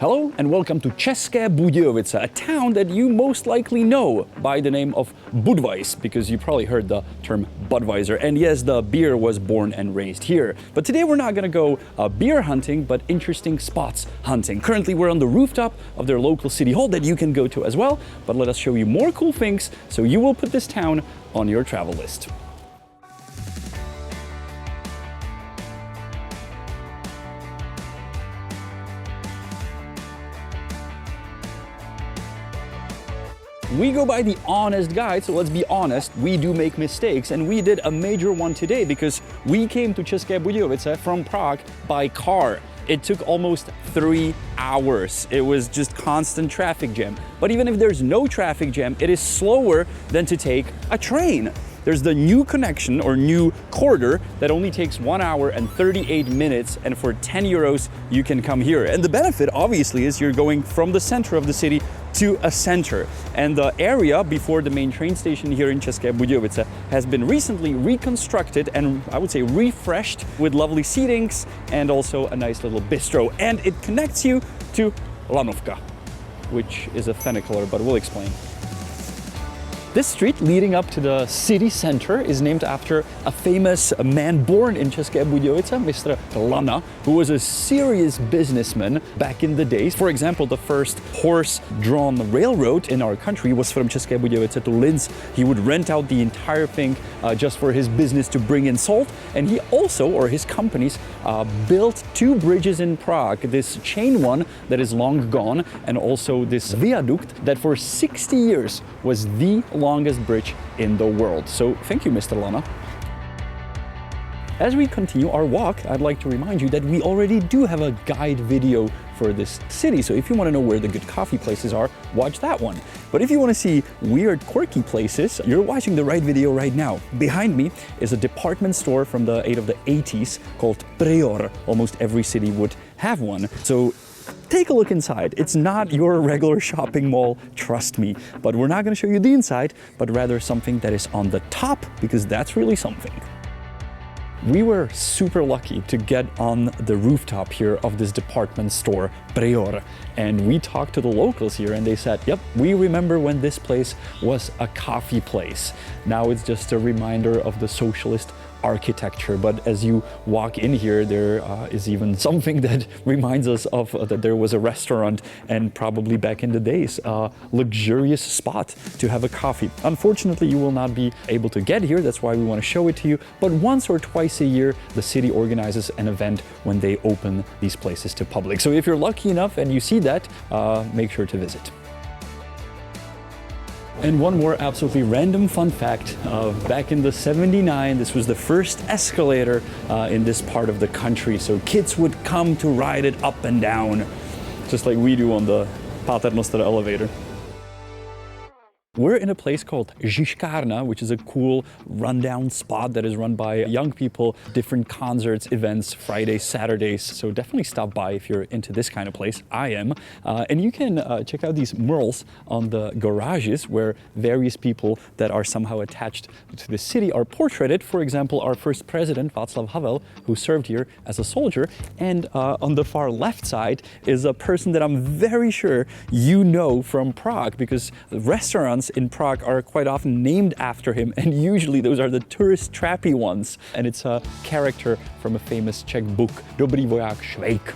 Hello and welcome to České Budějovice, a town that you most likely know by the name of Budweis, because you probably heard the term Budweiser. And yes, the beer was born and raised here. But today we're not gonna go beer hunting, but interesting spots hunting. Currently we're on the rooftop of their local city hall that you can go to as well. But let us show you more cool things so you will put this town on your travel list. We go by the honest guide, so let's be honest, we do make mistakes, and we did a major one today because we came to České Budějovice from Prague by car. It took almost 3 hours. It was just constant traffic jam. But even if there's no traffic jam, it is slower than to take a train. There's the new connection or new corridor that only takes 1 hour and 38 minutes, and for 10 euros you can come here. And the benefit obviously is you're going from the center of the city to a center. And the area before the main train station here in České Budějovice has been recently reconstructed and I would say refreshed with lovely seatings and also a nice little bistro. And it connects you to Lanna, which is a funicular, but we'll explain. This street leading up to the city center is named after a famous man born in České Budějovice, Mr. Lanna, who was a serious businessman back in the days. For example, the first horse-drawn railroad in our country was from České Budějovice to Linz. He would rent out the entire thing just for his business to bring in salt. And he also, or his companies, built 2 bridges in Prague. This chain one that is long gone, and also this viaduct that for 60 years was the longest bridge in the world. So thank you, Mr. Lanna. As we continue our walk, I'd like to remind you that we already do have a guide video for this city. So if you want to know where the good coffee places are, watch that one. But if you want to see weird, quirky places, you're watching the right video right now. Behind me is a department store from the 80s called Prior. Almost every city would have one. So take a look inside. It's not your regular shopping mall, trust me. But we're not going to show you the inside, but rather something that is on the top, because that's really something. We were super lucky to get on the rooftop here of this department store, Prior. And we talked to the locals here and they said, yep, we remember when this place was a coffee place. Now it's just a reminder of the socialist architecture. But as you walk in here, there is even something that reminds us of that there was a restaurant and probably back in the days, a luxurious spot to have a coffee. Unfortunately, you will not be able to get here. That's why we want to show it to you. But once or twice a year, the city organizes an event when they open these places to public. So if you're lucky enough and you see that, make sure to visit. And one more absolutely random fun fact, back in the 79, this was the first escalator in this part of the country. So kids would come to ride it up and down, just like we do on the Paternoster elevator. We're in a place called Žižkárna, which is a cool rundown spot that is run by young people, different concerts, events, Fridays, Saturdays. So definitely stop by if you're into this kind of place. I am. And you can check out these murals on the garages where various people that are somehow attached to the city are portraited. For example, our first president, Václav Havel, who served here as a soldier. And on the far left side is a person that I'm very sure you know from Prague, because restaurants in Prague are quite often named after him, and usually those are the tourist trappy ones. And it's a character from a famous Czech book, Dobrý voják Švejk.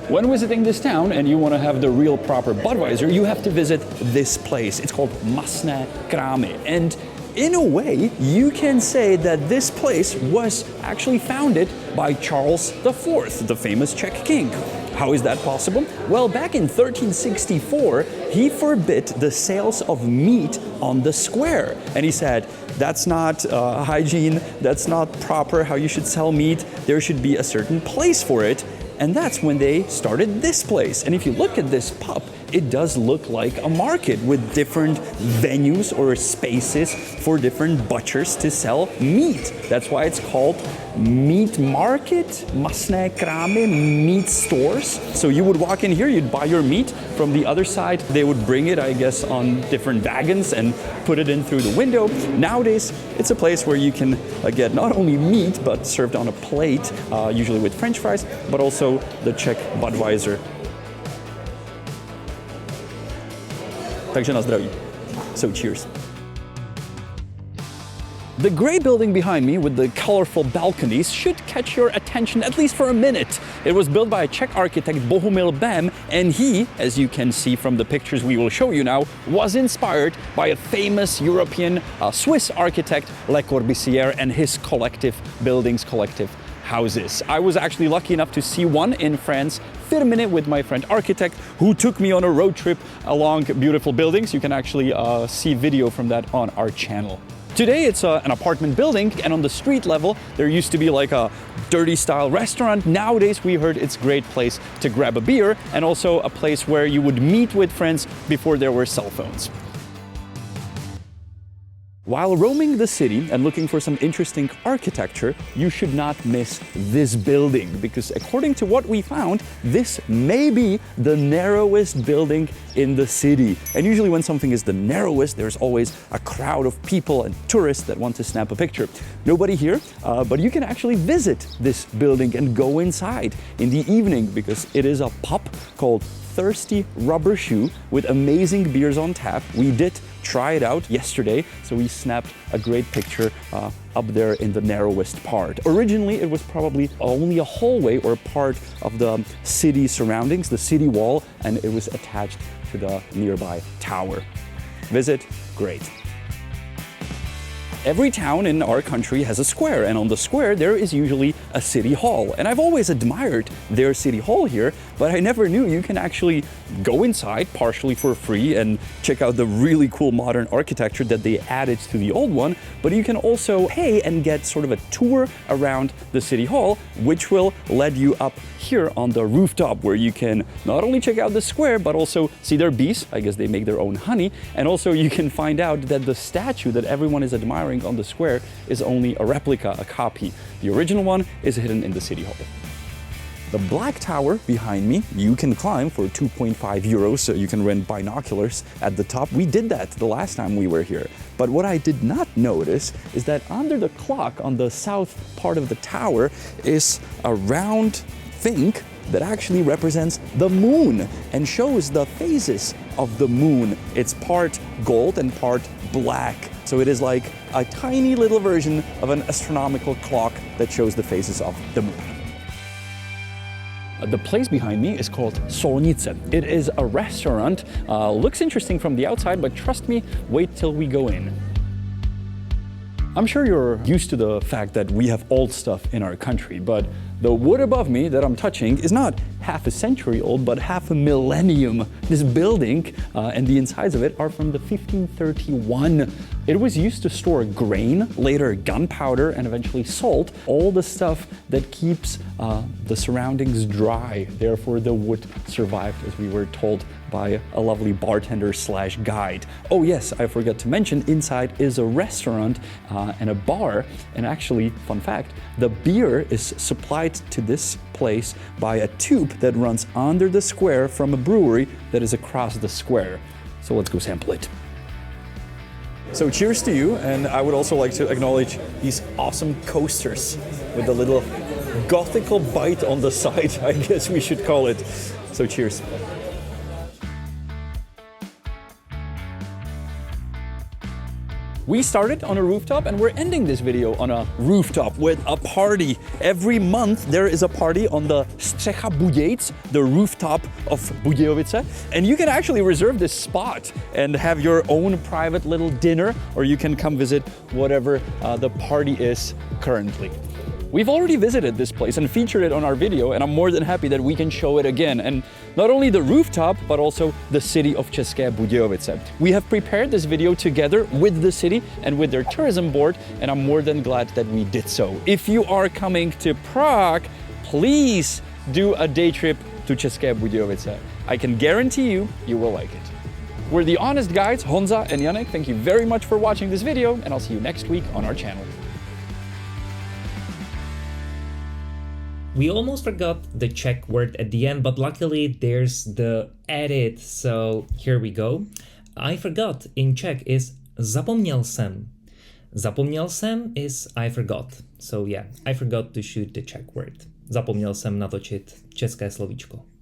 When visiting this town and you want to have the real proper Budweiser, you have to visit this place. It's called Masné, krámy. And in a way, you can say that this place was actually founded by Charles IV, the famous Czech king. How is that possible? Well, back in 1364, he forbid the sales of meat on the square. And he said, that's not hygiene, that's not proper how you should sell meat, there should be a certain place for it. And that's when they started this place. And if you look at this pub, it does look like a market with different venues or spaces for different butchers to sell meat. That's why it's called meat market, Masné, krámy, meat stores. So you would walk in here, you'd buy your meat. From the other side, they would bring it, I guess, on different wagons and put it in through the window. Nowadays, it's a place where you can get not only meat, but served on a plate, usually with French fries, but also the Czech Budweiser. Takže na zdraví. So cheers. The gray building behind me with the colorful balconies should catch your attention at least for a minute. It was built by a Czech architect Bohumil Bem, and he, as you can see from the pictures we will show you now, was inspired by a famous European Swiss architect Le Corbusier and his collective buildings, collective houses. I was actually lucky enough to see one in France, Firminy, with my friend architect, who took me on a road trip along beautiful buildings. You can actually see video from that on our channel. Today it's an apartment building, and on the street level there used to be like a dirty style restaurant. Nowadays we heard it's a great place to grab a beer and also a place where you would meet with friends before there were cell phones. While roaming the city and looking for some interesting architecture, you should not miss this building, because according to what we found, this may be the narrowest building in the city. And usually when something is the narrowest, there's always a crowd of people and tourists that want to snap a picture. Nobody here, but you can actually visit this building and go inside in the evening, because it is a pub called Thirsty Rubber Shoe with amazing beers on tap. We did try it out yesterday, so we snapped a great picture up there in the narrowest part. Originally, it was probably only a hallway or part of the city surroundings, the city wall, and it was attached to the nearby tower. Visit, great. Every town in our country has a square, and on the square there is usually a city hall. And I've always admired their city hall here, but I never knew you can actually go inside partially for free and check out the really cool modern architecture that they added to the old one, but you can also pay and get sort of a tour around the city hall, which will lead you up here on the rooftop, where you can not only check out the square, but also see their bees. I guess they make their own honey. And also you can find out that the statue that everyone is admiring on the square is only a replica, a copy. The original one is hidden in the city hall. The black tower behind me, you can climb for 2.5 euros, so you can rent binoculars at the top. We did that the last time we were here. But what I did not notice is that under the clock on the south part of the tower is a round thing that actually represents the moon and shows the phases of the moon. It's part gold and part black. So it is like a tiny little version of an astronomical clock that shows the phases of the moon. The place behind me is called Solnice. It is a restaurant. Looks interesting from the outside, but trust me, wait till we go in. I'm sure you're used to the fact that we have old stuff in our country, but the wood above me that I'm touching is not half a century old, but half a millennium. This building and the insides of it are from the 1531. It was used to store grain, later gunpowder, and eventually salt, all the stuff that keeps the surroundings dry. Therefore, the wood survived, as we were told by a lovely bartender slash guide. Oh yes, I forgot to mention, inside is a restaurant and a bar. And actually, fun fact, the beer is supplied to this place by a tube that runs under the square from a brewery that is across the square. So let's go sample it. So cheers to you, and I would also like to acknowledge these awesome coasters with a little gothical bite on the side, I guess we should call it. So cheers. We started on a rooftop and we're ending this video on a rooftop with a party. Every month there is a party on the Střecha Budějc, the rooftop of Budějovice. And you can actually reserve this spot and have your own private little dinner, or you can come visit whatever the party is currently. We've already visited this place and featured it on our video, and I'm more than happy that we can show it again. And not only the rooftop, but also the city of České Budějovice. We have prepared this video together with the city and with their tourism board, and I'm more than glad that we did so. If you are coming to Prague, please do a day trip to České Budějovice. I can guarantee you will like it. We're the Honest Guides, Honza and Janek. Thank you very much for watching this video, and I'll see you next week on our channel. We almost forgot the Czech word at the end, but luckily there's the edit, so here we go. I forgot in Czech is zapomněl jsem. Zapomněl jsem is I forgot. So yeah, I forgot to shoot the Czech word. Zapomněl jsem natočit české slovíčko.